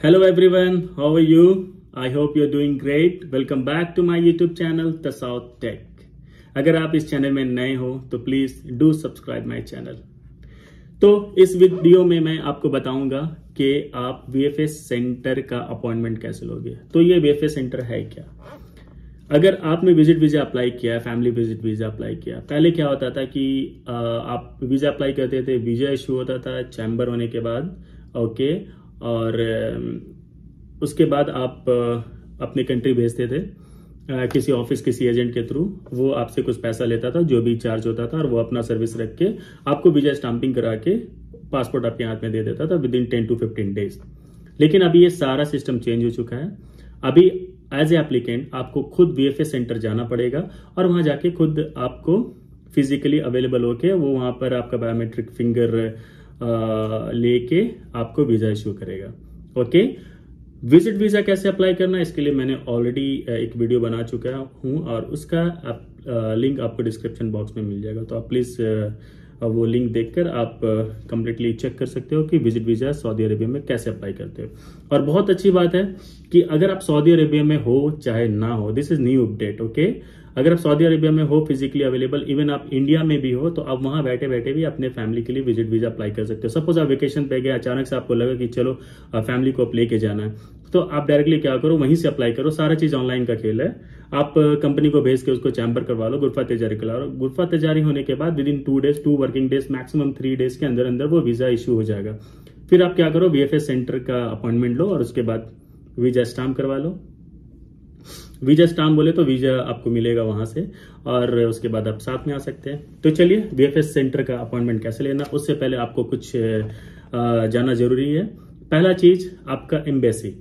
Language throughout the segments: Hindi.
Hello everyone, how are you? I hope you're doing great. Welcome back to my YouTube channel, The South Tech. अगर आप इस चैनल में नए हो तो please do subscribe my channel. तो इस वीडियो में मैं आपको बताऊंगा कि आप VFS सेंटर का अपॉइंटमेंट कैसे लोगे। तो ये VFS सेंटर है क्या? अगर आपने विजिट वीजा अप्लाई किया, फैमिली विजिट वीजा अप्लाई किया, पहले क्या होता था कि आप वीजा अप्लाई करते थे, वीजा इशू होता था चैम्बर होने के बाद, ओके, और उसके बाद आप अपने कंट्री भेजते थे किसी ऑफिस, किसी एजेंट के थ्रू। वो आपसे कुछ पैसा लेता था, जो भी चार्ज होता था, और वो अपना सर्विस रख के आपको वीजा स्टाम्पिंग करा के पासपोर्ट आपके हाथ में दे देता था विद इन 10 to 15 डेज। लेकिन अभी ये सारा सिस्टम चेंज हो चुका है। अभी एज ए एप्लीकेंट आपको खुद VFS सेंटर जाना पड़ेगा और वहां जाके खुद आपको फिजिकली अवेलेबल होके वो वहां पर आपका बायोमेट्रिक फिंगर लेके आपको वीजा इशू करेगा। ओके, विजिट वीजा कैसे अप्लाई करना, इसके लिए मैंने ऑलरेडी एक वीडियो बना चुका हूं और उसका लिंक आपको डिस्क्रिप्शन बॉक्स में मिल जाएगा। तो आप प्लीज वो लिंक देखकर आप कंप्लीटली चेक कर सकते हो कि विजिट वीजा सऊदी अरेबिया में कैसे अप्लाई करते हो। और बहुत अच्छी बात है कि अगर आप सऊदी अरेबिया में हो चाहे ना हो, this is new update. Okay, अगर आप सऊदी अरेबिया में हो, फिजिकली अवेलेबल, इवन आप इंडिया में भी हो, तो आप वहां बैठे बैठे भी अपने फैमिली के लिए विजिट वीजा अप्लाई कर सकते हो। सपोज आप वेकेशन पे गए, अचानक से आपको लगा कि चलो फैमिली को लेके जाना है, तो आप डायरेक्टली क्या करो, वहीं से अप्लाई करो। सारा चीज ऑनलाइन का खेल है। आप कंपनी को भेज के उसको चैम्बर करवा लो, गुरफा तजारी करा लो। गुरफा तजारी होने के बाद with in 2 days, 2 working days, maximum 3 days के अंदर अंदर वो वीजा इशू हो जाएगा। फिर आप क्या करो, VFS सेंटर का अपॉइंटमेंट लो और उसके बाद वीजा स्टाम्प करवा लो। वीजा स्टाम्प बोले तो वीजा आपको मिलेगा वहां से, और उसके बाद आप साथ में आ सकते हैं। तो चलिए, VFS सेंटर का अपॉइंटमेंट कैसे लेना, उससे पहले आपको कुछ जानना जरूरी है। पहला चीज, आपका एम्बेसी।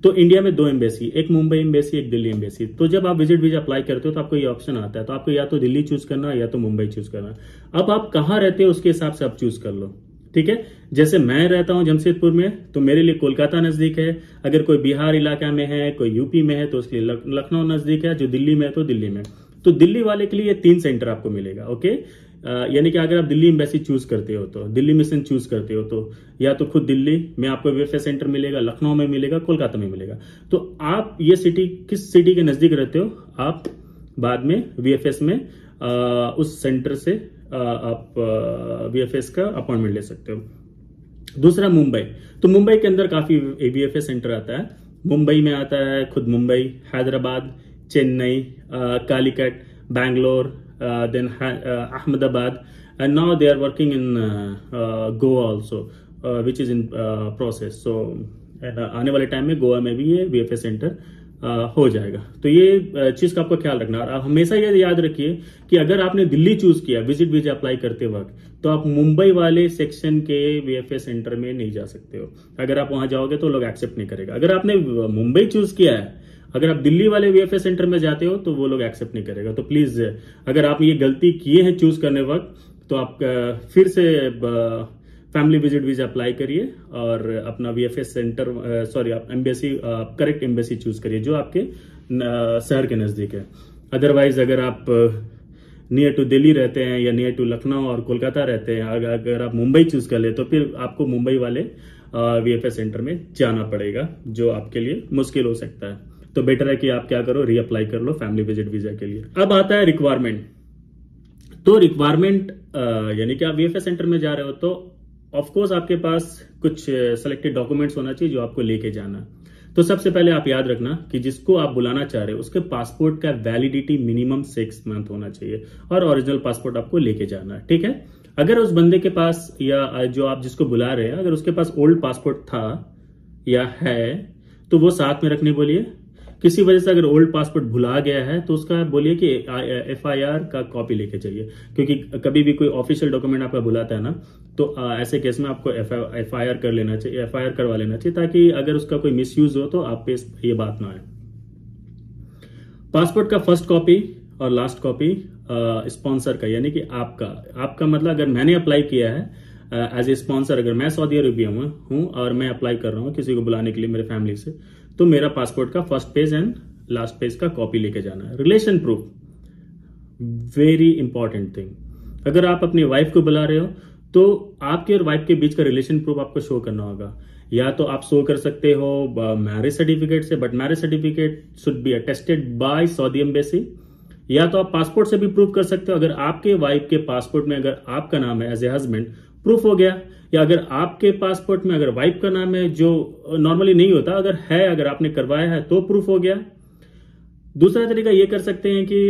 तो इंडिया में 2 एम्बेसी, एक मुंबई एम्बेसी, एक दिल्ली एम्बेसी। तो जब आप विजिट वीजा अप्लाई करते हो तो आपको ये ऑप्शन आता है, तो आपको या तो दिल्ली चूज करना है या तो मुंबई चूज करना है। अब आप कहाँ रहते हो उसके हिसाब से आप चूज कर लो, ठीक है। जैसे मैं रहता हूं जमशेदपुर में, तो मेरे लिए कोलकाता नजदीक है। अगर कोई बिहार इलाका में है, कोई यूपी में है, तो उसके लिए लखनऊ नजदीक है। जो दिल्ली में है तो दिल्ली में। तो दिल्ली वाले के लिए ये 3 सेंटर आपको मिलेगा। ओके, यानी कि अगर आप दिल्ली एम्बेसी चूज करते हो, तो दिल्ली मिशन चूज करते हो, तो या तो खुद दिल्ली में आपको VFS सेंटर मिलेगा, लखनऊ में मिलेगा, कोलकाता में मिलेगा। तो आप ये सिटी, किस सिटी के नजदीक रहते हो, आप बाद में VFS में उस सेंटर से आप VFS का अपॉइंटमेंट ले सकते हो। दूसरा, मुंबई। तो मुंबई के अंदर काफी VFS सेंटर आता है। मुंबई में आता है खुद Mumbai, Hyderabad, Chennai, Calicut, Bangalore, then Ahmedabad, and now they are working in Goa also, which is in process. So आने वाले टाइम में गोवा में भी ये VFS सेंटर हो जाएगा। तो ये चीज का आपको ख्याल रखना। और हमेशा ये याद रखिए कि अगर आपने दिल्ली चूज किया विजिट वीजा अप्लाई करते वक्त, तो आप मुंबई वाले सेक्शन के VFS सेंटर में नहीं जा सकते हो। अगर आप वहां जाओगे तो लोग एक्सेप्ट नहीं करेगा। अगर आपने मुंबई चूज किया है, अगर आप दिल्ली वाले VFS सेंटर में जाते हो तो वो लोग एक्सेप्ट नहीं करेगा। तो प्लीज, अगर आप ये गलती किए हैं चूज करने वक्त, तो आप फिर से फैमिली विजिट वीजा अप्लाई करिए और अपना VFS सेंटर, सॉरी, आप एम्बेसी, करेक्ट एम्बेसी चूज करिए जो आपके शहर के नजदीक है। अदरवाइज अगर आप नियर टू दिल्ली रहते हैं या नियर टू लखनऊ और कोलकाता रहते हैं, अगर आप मुंबई चूज कर ले, तो फिर आपको मुंबई वाले VFS सेंटर में जाना पड़ेगा, जो आपके लिए मुश्किल हो सकता है। तो बेटर है कि आप क्या करो, रीअप्लाई कर लो फैमिली विजिट वीजा के लिए। अब आता है रिक्वायरमेंट। तो रिक्वायरमेंट यानी कि आप VFS सेंटर में जा रहे हो तो ऑफकोर्स आपके पास कुछ सिलेक्टेड डॉक्यूमेंट्स होना चाहिए जो आपको लेके जाना। तो सबसे पहले आप याद रखना कि जिसको आप बुलाना चाह रहे हो उसके पासपोर्ट का वैलिडिटी मिनिमम 6 मंथ होना चाहिए और ओरिजिनल पासपोर्ट आपको लेके जाना है, ठीक है। अगर उस बंदे के पास, या जो आप जिसको बुला रहे हैं, अगर उसके पास ओल्ड पासपोर्ट था या है, तो वो साथ में रखने बोलिए। किसी वजह से अगर ओल्ड पासपोर्ट भुला गया है तो उसका बोलिए कि FIR का कॉपी लेके चाहिए, क्योंकि कभी भी कोई ऑफिशियल डॉक्यूमेंट आपका भुलाता है ना, तो ऐसे केस में आपको FIR कर लेना चाहिए, FIR करवा लेना चाहिए, ताकि अगर उसका कोई मिसयूज हो तो आप पे ये बात ना आए। पासपोर्ट का फर्स्ट कॉपी और लास्ट कॉपी स्पॉन्सर का, यानी कि आपका मतलब अगर मैंने अप्लाई किया है एज ए स्पॉन्सर, अगर मैं सऊदी अरेबिया में हूं और मैं अप्लाई कर रहा हूं किसी को बुलाने के लिए मेरे फैमिली से, तो मेरा पासपोर्ट का first page and last page का कॉपी लेके जाना है। Relation proof, very important thing. अगर आप अपनी वाइफ को बुला रहे हो तो आपके और वाइफ के बीच का रिलेशन प्रूफ आपको शो करना होगा। या तो आप शो कर सकते हो मैरिज सर्टिफिकेट से, but marriage certificate should be attested bye Saudi embassy. या तो आप पासपोर्ट से भी प्रूव कर सकते हो। अगर आपके वाइफ के पासपोर्ट में अगर आपका नाम है एज ए हस्बैंड, प्रूफ हो गया। या अगर आपके पासपोर्ट में अगर वाइफ का नाम है, जो नॉर्मली नहीं होता, अगर है, अगर आपने करवाया है तो प्रूफ हो गया। दूसरा तरीका ये कर सकते हैं कि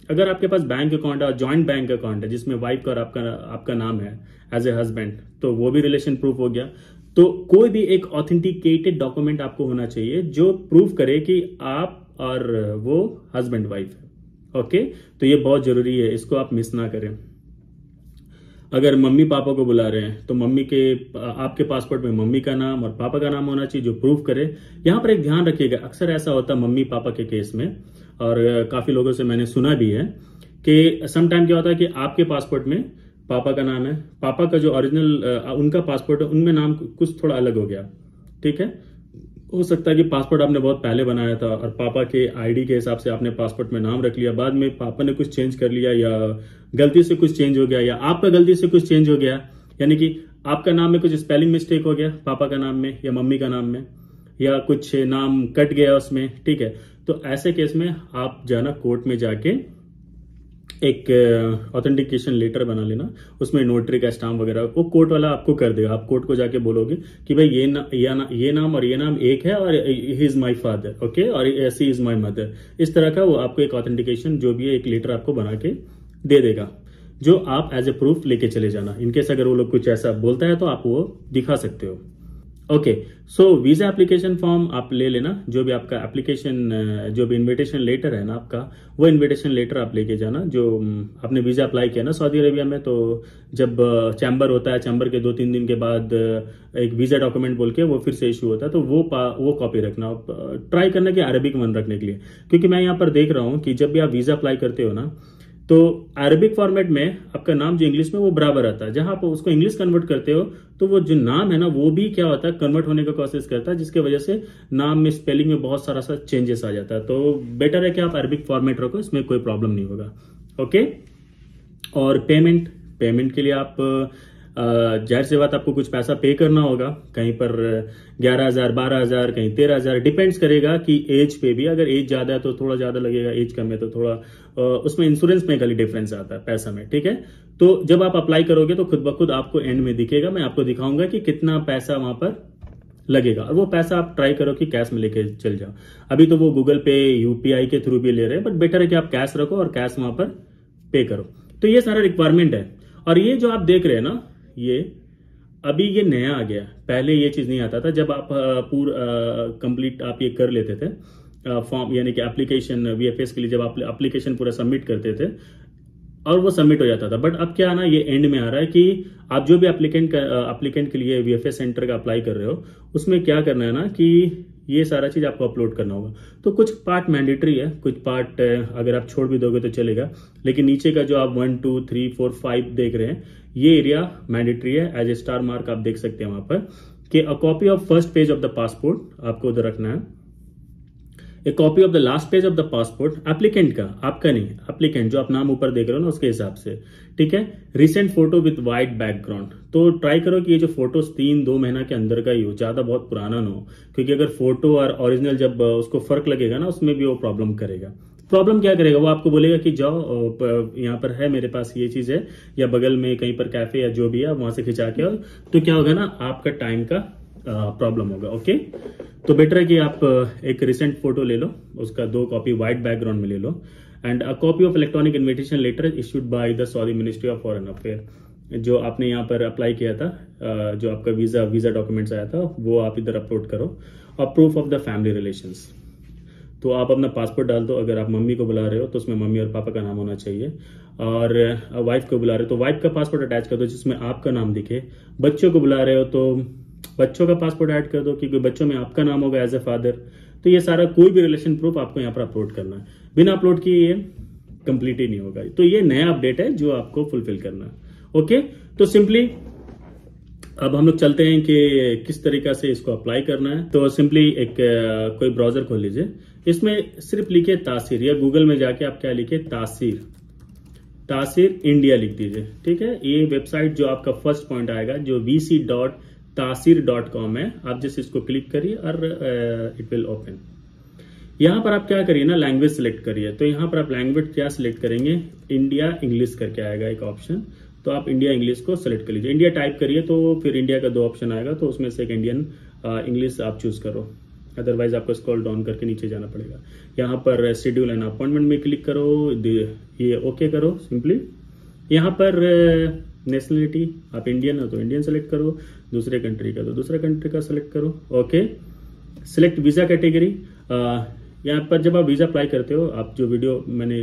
अगर आपके पास बैंक अकाउंट है और ज्वाइंट बैंक अकाउंट है जिसमें वाइफ का और आपका नाम है एज ए हस्बैंड, तो वो भी रिलेशन प्रूफ हो गया। तो कोई भी एक ऑथेंटिकेटेड डॉक्यूमेंट आपको होना चाहिए जो प्रूफ करे कि आप और वो हस्बैंड वाइफ है। ओके, तो ये बहुत जरूरी है, इसको आप मिस ना करें। अगर मम्मी पापा को बुला रहे हैं तो आपके पासपोर्ट में मम्मी का नाम और पापा का नाम होना चाहिए जो प्रूफ करे। यहां पर एक ध्यान रखिएगा, अक्सर ऐसा होता है मम्मी पापा के केस में, और काफी लोगों से मैंने सुना भी है कि समटाइम क्या होता है कि आपके पासपोर्ट में पापा का नाम है, पापा का जो ओरिजिनल उनका पासपोर्ट है उनमें नाम कुछ थोड़ा अलग हो गया। ठीक है, हो सकता है कि पासपोर्ट आपने बहुत पहले बनाया था और पापा के आईडी के हिसाब से आपने पासपोर्ट में नाम रख लिया, बाद में पापा ने कुछ चेंज कर लिया या गलती से कुछ चेंज हो गया या आपका गलती से कुछ चेंज हो गया, यानी कि आपका नाम में कुछ स्पेलिंग मिस्टेक हो गया पापा का नाम में या मम्मी का नाम में, या कुछ नाम कट गया उसमें। ठीक है, तो ऐसे केस में आप जाना कोर्ट में जाके एक ऑथेंटिकेशन लेटर बना लेना, उसमें नोटरी का स्टाम्प वगैरह वो कोर्ट वाला आपको कर देगा। आप कोर्ट को जाके बोलोगे कि भाई ये नाम और ये नाम एक है और he is my father, okay, और शी इज माय मदर। इस तरह का वो आपको एक ऑथेंटिकेशन जो भी है एक लेटर आपको बना के दे देगा, जो आप एज ए प्रूफ लेके चले जाना। इनकेस अगर वो लोग कुछ ऐसा बोलता है तो आप वो दिखा सकते हो। Okay, so visa application form आप ले लेना, जो भी आपका एप्लीकेशन जो भी इनविटेशन लेटर है ना आपका, वो इनविटेशन लेटर आप लेके जाना। जो आपने वीजा अप्लाई किया ना सऊदी अरेबिया में, तो जब चैम्बर होता है, चैम्बर के 2-3 दिन के बाद एक वीजा डॉक्यूमेंट बोल के वो फिर से इशू होता है, तो वो कॉपी रखना। ट्राई करना कि अरबिक वन रखने के लिए, क्योंकि मैं यहाँ पर देख रहा हूँ कि जब भी आप वीजा अप्लाई करते हो ना, तो अरबिक फॉर्मेट में आपका नाम जो इंग्लिश में वो बराबर आता है। जहां आप उसको इंग्लिश कन्वर्ट करते हो तो वो जो नाम है ना वो भी क्या होता है, कन्वर्ट होने का कोशिश करता है, जिसकी वजह से नाम में स्पेलिंग में बहुत सारा सा चेंजेस आ जाता है। तो बेटर है कि आप अरबिक फॉर्मेट रखो, इसमें कोई प्रॉब्लम नहीं होगा। ओके, और पेमेंट के लिए आप जाहिर सी बात आपको कुछ पैसा पे करना होगा, कहीं पर 11,000, 12,000, कहीं 13,000, डिपेंड्स करेगा कि एज पे भी। अगर एज ज्यादा है तो थोड़ा ज्यादा लगेगा, एज कम है तो थोड़ा उसमें इंश्योरेंस में खाली डिफरेंस आता है पैसा में। ठीक है, तो जब आप अप्लाई करोगे तो खुद ब खुद आपको एंड में दिखेगा, मैं आपको दिखाऊंगा कि कितना पैसा वहां पर लगेगा, और वो पैसा आप ट्राई करो कि कैश में लेके चल जाओ। अभी तो वो गूगल पे, यूपीआई के थ्रू भी ले रहे हैं, बट बेटर है कि आप कैश रखो और कैश वहां पर पे करो। तो ये सारा रिक्वायरमेंट है। और ये जो आप देख रहे हैं ना, ये अभी ये नया आ गया, पहले ये चीज नहीं आता था। जब आप पूरा कंप्लीट आप ये कर लेते थे फॉर्म, यानी कि एप्लीकेशन वीएफएस के लिए जब आप एप्लीकेशन पूरा सबमिट करते थे और वो सबमिट हो जाता था, बट अब क्या ना, ये एंड में आ रहा है कि आप जो भी एप्लीकेंट के लिए वीएफएस सेंटर का अप्लाई कर रहे हो, उसमें क्या करना है ना कि ये सारा चीज आपको अपलोड करना होगा। तो कुछ पार्ट मैंडेटरी है, कुछ पार्ट अगर आप छोड़ भी दोगे तो चलेगा, लेकिन नीचे का जो आप 1, 2, 3, 4, 5 देख रहे हैं, ये एरिया मैंडेटरी है। एज ए स्टार मार्क आप देख सकते हैं वहां पर कि अ copy of first page of the passport आपको उधर रखना है, ए copy of the last page of the passport, applicant का, आपका नहीं, एप्लीकेंट जो आप नाम ऊपर देख रहे हो ना उसके हिसाब से। ठीक है, recent photo with white background, तो ट्राई करो कि ये जो फोटोज 3-2 महीना के अंदर का ही हो, ज्यादा बहुत पुराना ना हो, क्योंकि अगर फोटो और ओरिजिनल जब उसको फर्क लगेगा ना, उसमें भी वो प्रॉब्लम करेगा। प्रॉब्लम क्या करेगा, वो आपको बोलेगा कि जाओ यहाँ पर है मेरे पास ये चीज है, या बगल में कहीं पर कैफे या जो भी है वहां से खिंचा के आओ, तो क्या होगा ना, आपका टाइम का प्रॉब्लम होगा। ओके, तो बेटर है कि आप एक रिसेंट फोटो ले लो, उसका 2 कॉपी व्हाइट बैकग्राउंड में ले लो, and a copy of electronic invitation letter issued by the Saudi ministry of foreign affair. जो आपने यहाँ पर अप्लाई किया था, जो आपका वीजा डॉक्यूमेंट्स आया था, वो आप इधर अपलोड करो, और proof of the family relations. तो आप अपना पासपोर्ट डाल दो, अगर आप मम्मी को बुला रहे हो तो उसमें मम्मी और पापा का नाम होना चाहिए, और वाइफ को बुला रहे हो तो वाइफ का पासपोर्ट अटैच कर दो जिसमें आपका नाम दिखे। बच्चों को बुला रहे हो तो बच्चों का पासपोर्ट ऐड कर दो, क्योंकि बच्चों में आपका नाम होगा एज ए फादर। तो ये सारा कोई भी रिलेशन प्रूफ आपको यहाँ पर अपलोड करना है, बिना अपलोड किए ये कंप्लीट ही नहीं होगा। तो ये नया अपडेट है जो आपको फुलफिल करना है। ओके, तो सिंपली अब हम लोग चलते हैं कि किस तरीका से इसको अप्लाई करना है। तो सिंपली एक कोई ब्राउजर खोल लीजिए, इसमें सिर्फ लिखिए तासीर, या गूगल में जाके आप क्या लिखिए, तासीर इंडिया लिख दीजिए। ठीक है, ये वेबसाइट जो आपका फर्स्ट पॉइंट आएगा, जो vc.taseer.in tasir.com है। आप जैसे इसको क्लिक करिए और इट विल ओपन। यहाँ पर आप क्या करिए ना, लैंग्वेज सिलेक्ट करिए। तो यहाँ पर आप लैंग्वेज क्या सिलेक्ट करेंगे, इंडिया इंग्लिश करके आएगा एक ऑप्शन, तो आप इंडिया इंग्लिश को सिलेक्ट कर लीजिए। इंडिया टाइप करिए तो फिर इंडिया का 2 ऑप्शन आएगा, तो उसमें से एक इंडियन इंग्लिश आप चूज करो, अदरवाइज आपको स्क्रॉल डाउन करके नीचे जाना पड़ेगा। यहाँ पर शेड्यूल एंड अपॉइंटमेंट में क्लिक करो, ये ओके करो सिंपली। यहाँ पर नेशनलिटी आप इंडियन हो तो इंडियन सेलेक्ट करो, दूसरे कंट्री का तो दूसरा कंट्री का सेलेक्ट करो, ओके। Select visa category. यहाँ पर जब आप वीजा अप्लाई करते हो, आप जो वीडियो मैंने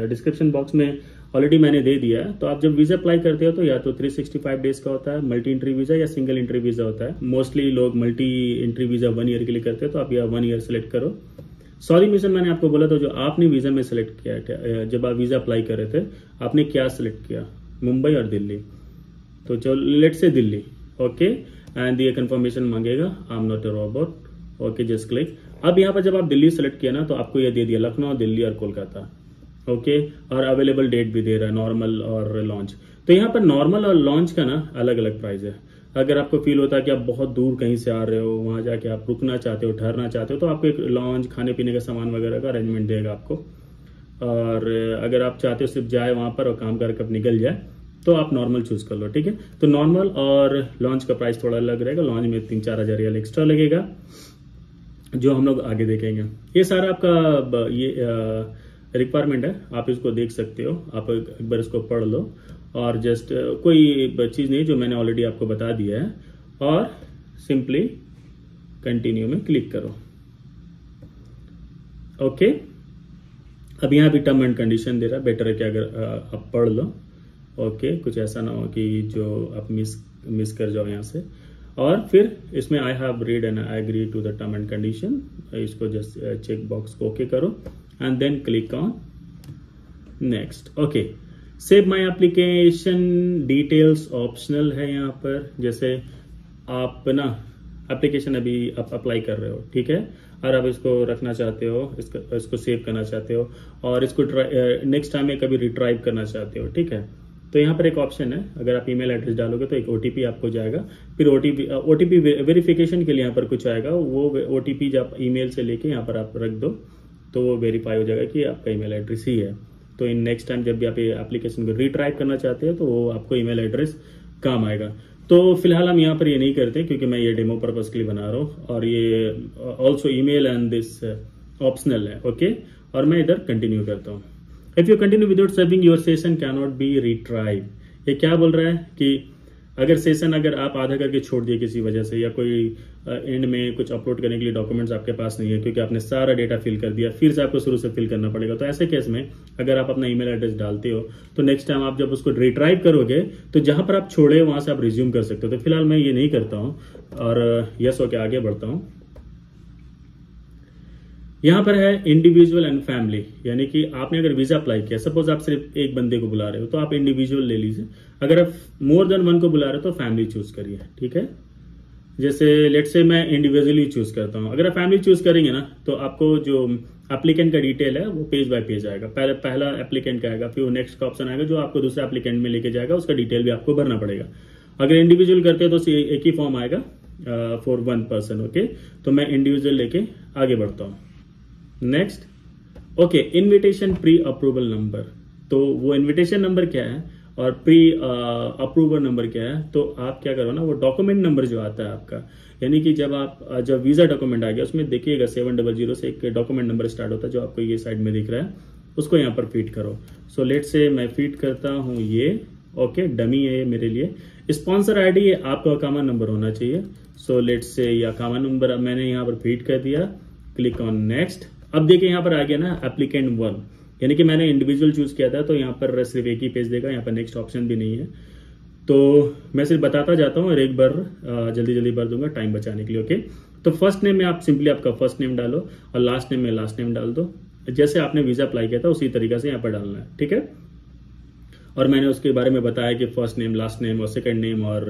डिस्क्रिप्शन बॉक्स में ऑलरेडी मैंने दे दिया है, तो आप जब वीजा अप्लाई करते हो तो या तो 365 डेज का होता है मल्टी एंट्री वीजा या सिंगल एंट्री वीजा होता है। मोस्टली लोग मल्टी एंट्री वीजा 1 ईयर के लिए करते हैं, तो आप या 1 ईयर सेलेक्ट करो। सॉरी मिशन मैंने आपको बोला था, जो आपने वीजा में सेलेक्ट किया, जब आप वीजा अप्लाई कर रहे थे आपने क्या सिलेक्ट किया, मुंबई और दिल्ली, तो चलो let's say Delhi, okay. And ये कंफर्मेशन मांगेगा, I am not a robot, okay, just click. अब यहाँ पर जब आप दिल्ली सेलेक्ट किया ना, तो आपको ये दे दिया लखनऊ, दिल्ली और कोलकाता, ओके। और अवेलेबल डेट भी दे रहा है, नॉर्मल और लॉन्च। तो यहाँ पर नॉर्मल और लॉन्च का ना अलग अलग प्राइस है। अगर आपको फील होता है कि आप बहुत दूर कहीं से आ रहे हो, वहां जाके आप रुकना चाहते हो, ठहरना चाहते हो, तो आपको एक लॉन्च, खाने पीने का सामान वगैरह का अरेंजमेंट देगा आपको। और अगर आप चाहते हो सिर्फ जाए वहां पर और काम करके निकल जाए, तो आप नॉर्मल चूज कर लो, ठीक है। तो नॉर्मल और लॉन्च का प्राइस थोड़ा अलग रहेगा। लॉन्च में 3-4 हजार रियल एक्स्ट्रा लगेगा, जो हम लोग आगे देखेंगे। ये सारा आपका ये रिक्वायरमेंट है, आप इसको देख सकते हो, आप एक बार इसको पढ़ लो। और जस्ट कोई चीज नहीं जो मैंने ऑलरेडी आपको बता दिया है, और सिंपली कंटिन्यू में क्लिक करो, ओके। अब यहाँ भी टर्म एंड कंडीशन दे रहा है, बेटर है कि अगर आप पढ़ लो, ओके। कुछ ऐसा ना हो कि जो आप मिस कर जाओ यहाँ से। और फिर इसमें I have read and I agree to the term and condition, इसको जस्ट चेक बॉक्स को ओके करो and then click on next, okay. Save my application details optional है यहाँ पर। जैसे आप ना एप्लीकेशन अभी आप अप्लाई कर रहे हो, ठीक है, और आप इसको रखना चाहते हो, इसको सेव करना चाहते हो, और इसको नेक्स्ट टाइम में कभी रिट्राइव करना चाहते हो, ठीक है। तो यहाँ पर एक ऑप्शन है, अगर आप ईमेल एड्रेस डालोगे तो एक ओटीपी आपको जाएगा, फिर ओटीपी वेरिफिकेशन के लिए यहाँ पर कुछ आएगा, वो ओटीपी जब ईमेल से लेके यहाँ पर आप रख दो तो वो वेरीफाई हो जाएगा कि आपका ईमेल एड्रेस ही है। तो इन नेक्स्ट टाइम जब भी आप एप्लीकेशन को रिट्राइव करना चाहते हैं तो वो आपको ईमेल एड्रेस काम आएगा। तो फिलहाल हम यहाँ पर ये नहीं करते क्योंकि मैं ये डेमो पर्पज के लिए बना रहा हूँ, और ये also email and this optional है, ओके। और मैं इधर कंटिन्यू करता हूँ। If you continue without saving your session can not be retrieve. ये क्या बोल रहा है कि अगर सेशन अगर आप आधा करके छोड़ दिए किसी वजह से, या कोई एंड में कुछ अपलोड करने के लिए डॉक्यूमेंट्स आपके पास नहीं है क्योंकि आपने सारा डेटा फिल कर दिया, फिर से आपको शुरू से फिल करना पड़ेगा। तो ऐसे केस में अगर आप अपना ईमेल एड्रेस डालते हो तो नेक्स्ट टाइम आप जब उसको रिट्राइव करोगे तो जहां पर आप छोड़े वहां से आप रिज्यूम कर सकते हो। तो फिलहाल मैं ये नहीं करता हूं और यस होके आगे बढ़ता हूं। यहां पर है इंडिविजुअल एंड फैमिली, यानी कि आपने अगर वीजा अप्लाई किया, सपोज आप सिर्फ एक बंदे को बुला रहे हो तो आप इंडिविजुअल ले लीजिए। अगर आप मोर देन 1 को बुला रहे हो तो फैमिली चूज करिए, ठीक है। जैसे लेट्स से मैं इंडिविजुअली चूज करता हूं। अगर आप फैमिली चूज करेंगे ना तो आपको जो एप्लीकेंट का डिटेल है वो पेज बाय पेज आएगा। पहला एप्लीकेंट का आएगा, फिर नेक्स्ट का ऑप्शन आएगा जो आपको दूसरा एप्लीकेंट में लेके जाएगा, उसका डिटेल भी आपको भरना पड़ेगा। अगर इंडिविजुअल करते हैं तो एक ही फॉर्म आएगा फॉर 1 पर्सन, ओके। तो मैं इंडिविजुअल लेके आगे बढ़ता हूँ। Next, okay, invitation pre approval number. तो वो इनविटेशन नंबर क्या है और प्री अप्रूवल नंबर क्या है, तो आप क्या करो ना, वो डॉक्यूमेंट नंबर जो आता है आपका, यानी कि जब वीजा डॉक्यूमेंट आ गया उसमें देखिएगा 700 से एक डॉक्यूमेंट नंबर स्टार्ट होता है जो आपको ये साइड में दिख रहा है, उसको यहाँ पर फीड करो। सो लेट से मैं फीड करता हूँ ये, ओके, डमी है ये मेरे लिए। स्पॉन्सर आईडी ये आपका कॉमन नंबर होना चाहिए। सो लेट से या कॉमन नंबर मैंने यहाँ पर फीड कर दिया, क्लिक ऑन नेक्स्ट। अब देखिए यहाँ पर आ गया ना एप्लीकेंट 1, यानी कि मैंने इंडिविजुअल चूज किया था तो यहाँ पर सिर्फ एक ही पेज देगा, यहाँ पर नेक्स्ट ऑप्शन भी नहीं है। तो मैं सिर्फ बताता जाता हूँ और एक बार जल्दी जल्दी भर दूंगा टाइम बचाने के लिए, ओके। तो फर्स्ट नेम में आप सिंपली आपका फर्स्ट नेम डालो और लास्ट नेम में लास्ट नेम डाल दो, जैसे आपने वीजा अप्लाई किया था उसी तरीके से यहाँ पर डालना है, ठीक है। और मैंने उसके बारे में बताया कि फर्स्ट नेम, लास्ट नेम और सेकंड नेम और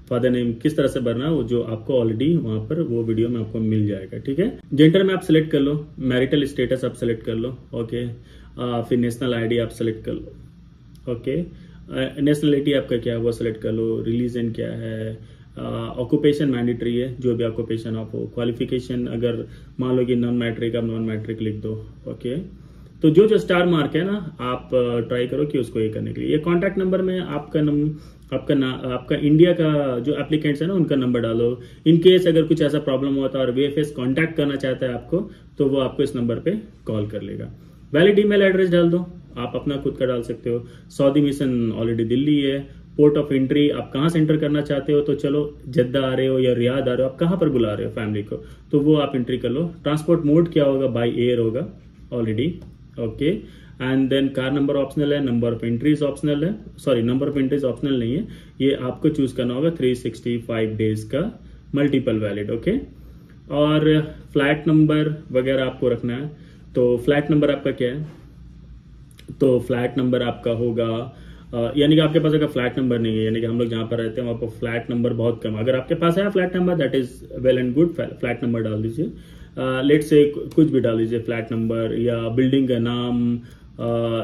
फादर नेम किस तरह से भरना है, वो जो आपको ऑलरेडी वहां पर वो वीडियो में आपको मिल जाएगा, ठीक है। जेंडर में आप सिलेक्ट कर लो, मैरिटल स्टेटस आप सिलेक्ट कर लो, ओके। फिर नेशनल आईडी आप सिलेक्ट कर लो, ओके। नेशनलिटी आपका क्या है वो सिलेक्ट कर लो, रिलीजन क्या है, ऑक्यूपेशन मैंडेटरी है, जो भी ऑक्यूपेशन आप हो। क्वालिफिकेशन अगर मान लो कि नॉन मैट्रिक, आप नॉन मैट्रिक लिख दो। ओके, तो जो जो स्टार मार्क है ना, आप ट्राई करो कि उसको ये करने के लिए। ये कॉन्टैक्ट नंबर में आपका इंडिया का जो एप्लीकेंट्स है ना, उनका नंबर डालो। इन केस अगर कुछ ऐसा प्रॉब्लम होता है और वीएफएस कांटेक्ट करना चाहता है आपको, तो वो आपको इस नंबर पे कॉल कर लेगा। वैलिड ईमेल एड्रेस डाल दो, आप अपना खुद का डाल सकते हो। सऊदी मिशन ऑलरेडी दिल्ली है। पोर्ट ऑफ एंट्री आप कहाँ से एंटर करना चाहते हो, तो चलो जद्दा आ रहे हो या रियाद आ रहे हो, आप कहाँ पर बुला रहे हो फैमिली को, तो वो आप एंट्री कर लो। ट्रांसपोर्ट मोड क्या होगा, बाय एयर होगा already. Okay, and then car number optional है, नंबर ऑफ एंट्रीज ऑप्शनल है, sorry number of entries optional नहीं है, ये आपको चूज करना होगा। 365 डेज का मल्टीपल वैलिड। ओके, और फ्लैट नंबर वगैरह आपको रखना है। तो फ्लैट नंबर आपका क्या है, तो फ्लैट नंबर आपका होगा यानी कि आपके पास अगर फ्लैट नंबर नहीं है, यानी कि हम लोग जहां पर रहते हैं वहां पर फ्लैट नंबर बहुत कम, अगर आपके पास है flat number, that is well and good. Flat number डाल दीजिए, लेट से कुछ भी डाल दीजिए, फ्लैट नंबर या बिल्डिंग का नाम,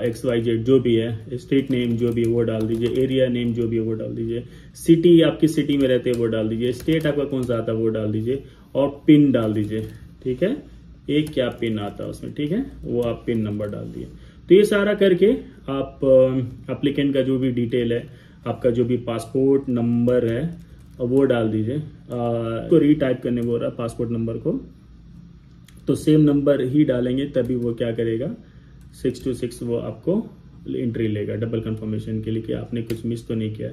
XYZ जो भी है, स्ट्रीट नेम जो भी है वो डाल दीजिए, एरिया नेम जो भी है वो डाल दीजिए, सिटी आपकी सिटी में रहते हैं वो डाल दीजिए, स्टेट आपका कौन सा आता है वो डाल दीजिए, और पिन डाल दीजिए। ठीक है, एक क्या पिन आता है उसमें, ठीक है, वो आप पिन नंबर डाल दिए। तो ये सारा करके आप एप्लीकेंट का जो भी डिटेल है, आपका जो भी पासपोर्ट नंबर है वो डाल दीजिए। तो रीटाइप करने बोल रहा है पासपोर्ट नंबर को, तो सेम नंबर ही डालेंगे, तभी वो क्या करेगा 626 वो आपको एंट्री लेगा डबल कंफर्मेशन के लिए कि आपने कुछ मिस तो नहीं किया।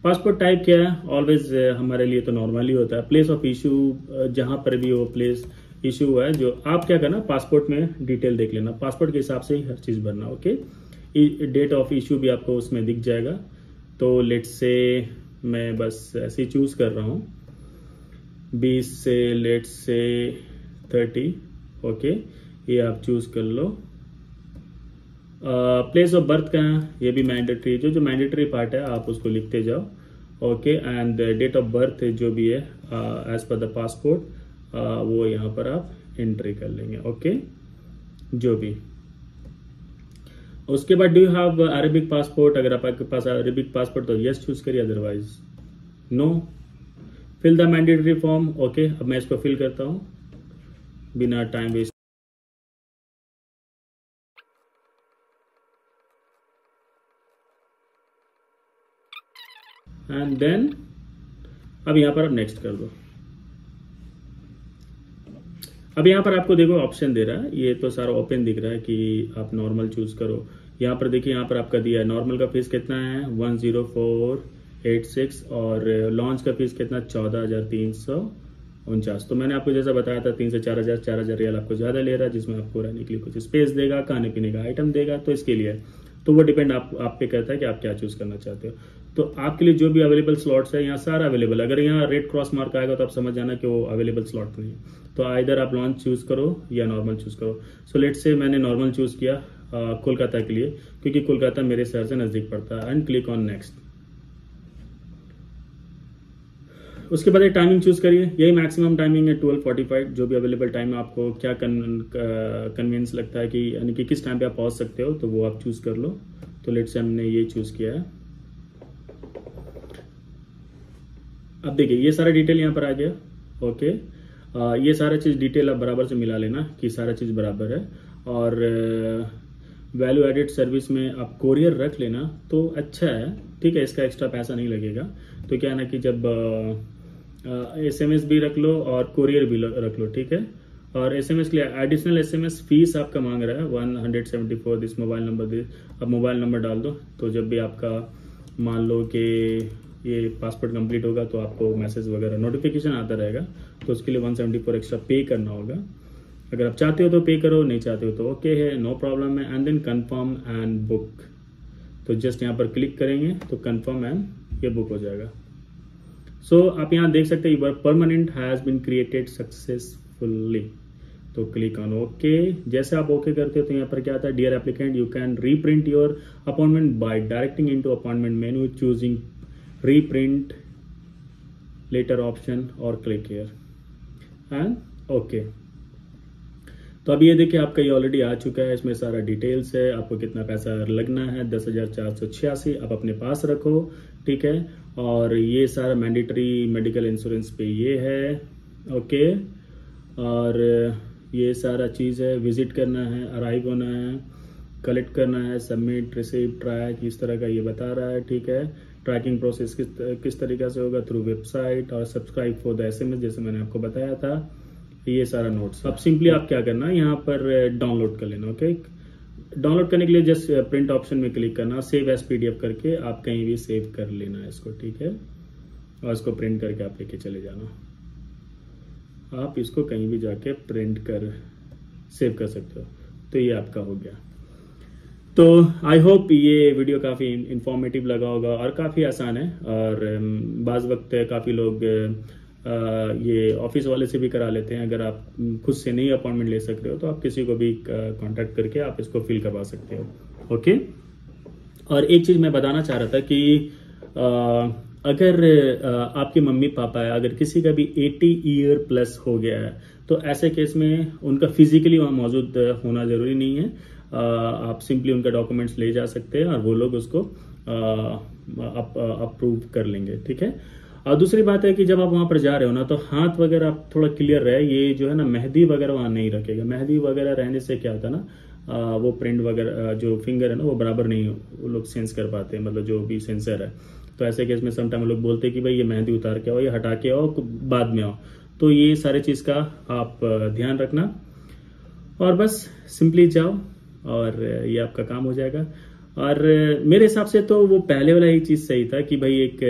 पासपोर्ट टाइप क्या है, ऑलवेज हमारे लिए तो नॉर्मल ही होता है। प्लेस ऑफ इशू, जहां पर भी वो प्लेस इशू हुआ है, जो आप क्या करना, पासपोर्ट में डिटेल देख लेना, पासपोर्ट के हिसाब से ही हर चीज भरना। ओके, डेट ऑफ इशू भी आपको उसमें दिख जाएगा। तो लेट्स से मैं बस ऐसे ही चूज कर रहा हूँ 20 से लेट्स से 30। ओके, ये आप चूज कर लो। प्लेस ऑफ बर्थ का ये भी मैंडेटरी, जो मैंडेटरी पार्ट है आप उसको लिखते जाओ। Okay, and date of birth जो भी है एज पर द पासपोर्ट, वो यहाँ पर आप एंट्री कर लेंगे। ओके, जो भी। उसके बाद do you have Arabic passport, अगर आपके पास अरेबिक पासपोर्ट तो यस चूज करिए, otherwise no. Fill the mandatory form. Okay, अब मैं इसको फिल करता हूं बिना टाइम वेस्ट। एंड देन अब यहां पर आप नेक्स्ट कर दो। अब यहाँ पर आपको देखो ऑप्शन दे रहा है, ये तो सारा ओपन दिख रहा है कि आप नॉर्मल चूज करो। यहाँ पर देखिए, यहाँ पर आपका दिया है नॉर्मल का फीस कितना है 10486, और लॉन्च का फीस कितना 14,349। तो मैंने आपको जैसा बताया था 3 से 4,000 रियाल आपको ज्यादा ले रहा है, जिसमें आपको रहने के लिए कुछ स्पेस देगा, खाने पीने का आइटम देगा, तो इसके लिए तो वो डिपेंड आप पे करता है कि आप क्या चूज करना चाहते हो। तो आपके लिए जो भी अवेलेबल स्लॉट्स है यहाँ सारा अवेलेबल। अगर यहाँ रेड क्रॉस मार्क आएगा तो आप समझ जाना कि वो अवेलेबल स्लॉट नहीं है। तो आइदर आप लॉन्च चूज करो या नॉर्मल चूज करो। सो लेट्स से मैंने नॉर्मल चूज किया कोलकाता के लिए, क्योंकि कोलकाता मेरे शहर से नजदीक पड़ता है, एंड क्लिक ऑन नेक्स्ट। उसके बाद टाइमिंग चूज करिए, यही मैक्सिमम टाइमिंग है 12:45। जो भी अवेलेबल टाइम आपको क्या कन्वीनियंस लगता है कि यानी कि किस टाइम पे आप पहुंच सकते हो, तो वो आप चूज कर लो। तो लेट्स से हमने ये चूज किया है। अब देखिए ये सारा डिटेल यहाँ पर आ गया। ओके, ये सारा चीज डिटेल आप बराबर से मिला लेना कि सारा चीज बराबर है। और वैल्यू एडेड सर्विस में आप कोरियर रख लेना तो अच्छा है, ठीक है, इसका एक्स्ट्रा पैसा नहीं लगेगा। तो क्या है ना कि जब SMS भी रख लो और कोरियर भी रख लो, ठीक है। और SMS के लिए एडिशनल SMS फीस आपका मांग रहा है 174 दिस मोबाइल नंबर दिस। अब मोबाइल नंबर डाल दो, तो जब भी आपका मान लो कि ये पासपोर्ट कंप्लीट होगा तो आपको मैसेज वगैरह नोटिफिकेशन आता रहेगा, तो उसके लिए 174 एक्स्ट्रा पे करना होगा। अगर आप चाहते हो तो पे करो, नहीं चाहते हो तो ओके है, नो प्रॉब्लम है। And then confirm and book, तो जस्ट यहाँ पर क्लिक करेंगे तो कंफर्म एंड ये बुक हो जाएगा। सो आप यहाँ देख सकते हैं your permanent has been created successfully, तो क्लिक ऑन ओके। जैसे आप ओके करते हो तो यहाँ पर क्या आता है, dear applicant you can reprint your appointment by directing into appointment menu, choosing reprint letter option और क्लिक हियर एंड ओके। तो अब ये देखिए आपका ये ऑलरेडी आ चुका है, इसमें सारा डिटेल्स है, आपको कितना पैसा लगना है 10,486। आप अपने पास रखो, ठीक है। और ये सारा मैंडेटरी मेडिकल इंश्योरेंस पे ये है, ओके। और ये सारा चीज़ है, विजिट करना है, अराइव होना है, कलेक्ट करना है, सबमिट, रिसीव, ट्रैक, इस तरह का ये बता रहा है, ठीक है। ट्रैकिंग प्रोसेस किस तरीके से होगा, थ्रू वेबसाइट, और सब्सक्राइब फॉर द SMS जैसे मैंने आपको बताया था, ये सारा नोट्स। अब सिंपली आप क्या करना है, यहाँ पर डाउनलोड कर लेना, ओके। डाउनलोड करने के लिए जस्ट प्रिंट ऑप्शन में क्लिक करना, सेव एज PDF करके आप कहीं भी सेव कर लेना है इसको, ठीक है। और इसको प्रिंट करके आप लेके चले जाना, आप इसको कहीं भी जाके प्रिंट कर सेव कर सकते हो। तो ये आपका हो गया। तो आई होप ये वीडियो काफ़ी इंफॉर्मेटिव लगा होगा और काफ़ी आसान है। और बाज़ वक्त काफ़ी लोग ये ऑफिस वाले से भी करा लेते हैं। अगर आप खुद से नहीं अपॉइंटमेंट ले सकते हो तो आप किसी को भी कांटेक्ट करके आप इसको फिल करवा सकते हो, ओके। और एक चीज़ मैं बताना चाह रहा था कि अगर आपके मम्मी पापा है, अगर किसी का भी 80 ईयर प्लस हो गया है, तो ऐसे केस में उनका फिजिकली वहाँ मौजूद होना ज़रूरी नहीं है। आप सिंपली उनका डॉक्यूमेंट्स ले जा सकते हैं और वो लोग उसको अप्रूव कर लेंगे, ठीक है। और दूसरी बात है कि जब आप वहाँ पर जा रहे हो ना, तो हाथ वगैरह आप थोड़ा क्लियर रहे। ये जो है ना, मेहंदी वगैरह वहाँ नहीं रखेगा। मेहंदी वगैरह रहने से क्या होता है ना, वो प्रिंट वगैरह जो फिंगर है ना, वो बराबर नहीं वो लोग सेंस कर पाते हैं, मतलब जो भी सेंसर है। तो ऐसे केस में समटाइम लोग बोलते हैं कि भाई ये मेहंदी उतार के आओ, ये हटा के आओ, बाद में आओ। तो ये सारे चीज़ का आप ध्यान रखना और बस सिंपली जाओ और ये आपका काम हो जाएगा। और मेरे हिसाब से तो वो पहले वाला ही चीज़ सही था कि भाई एक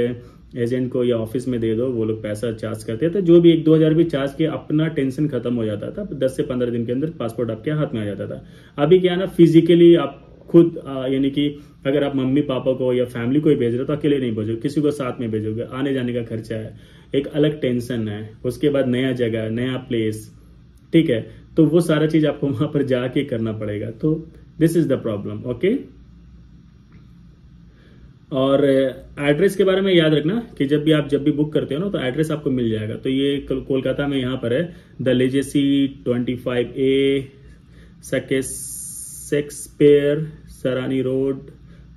एजेंट को या ऑफिस में दे दो, वो लोग पैसा चार्ज करते थे, जो भी 1-2 हज़ार भी चार्ज किया, अपना टेंशन खत्म हो जाता था। 10 से 15 दिन के अंदर पासपोर्ट आपके हाथ में आ जाता था। अभी क्या है ना, फिजिकली आप खुद यानी कि अगर आप मम्मी पापा को या फैमिली को ही भेज रहे हो तो अकेले नहीं भेजोगे, किसी को साथ में भेजोगे, आने जाने का खर्चा है, एक अलग टेंशन है, उसके बाद नया जगह, नया प्लेस, ठीक है। तो वो सारा चीज आपको वहां पर जाके करना पड़ेगा। तो this is the problem, okay. और एड्रेस के बारे में याद रखना कि जब भी बुक करते हो ना, तो एड्रेस आपको मिल जाएगा। तो ये कोलकाता में यहाँ पर है, the legacy 25A Shakespeare Sarani road,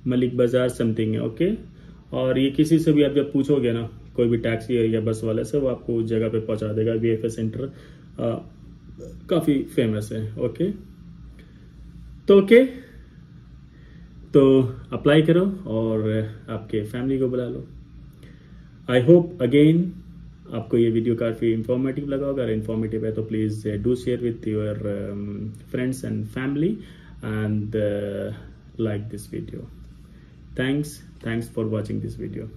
Malik बाजार समथिंग है, ओके। और ये किसी से भी आप जब पूछोगे ना, कोई भी टैक्सी या बस वाले से, वो आपको उस जगह पे पहुंचा देगा। VFS सेंटर काफी फेमस है, ओके। तो ओके, तो अप्लाई करो और आपके फैमिली को बुला लो। आई होप अगेन आपको ये वीडियो काफ़ी इंफॉर्मेटिव लगा होगा। अगर इंफॉर्मेटिव है तो please do share with your friends and family and like this video. Thanks for watching this video.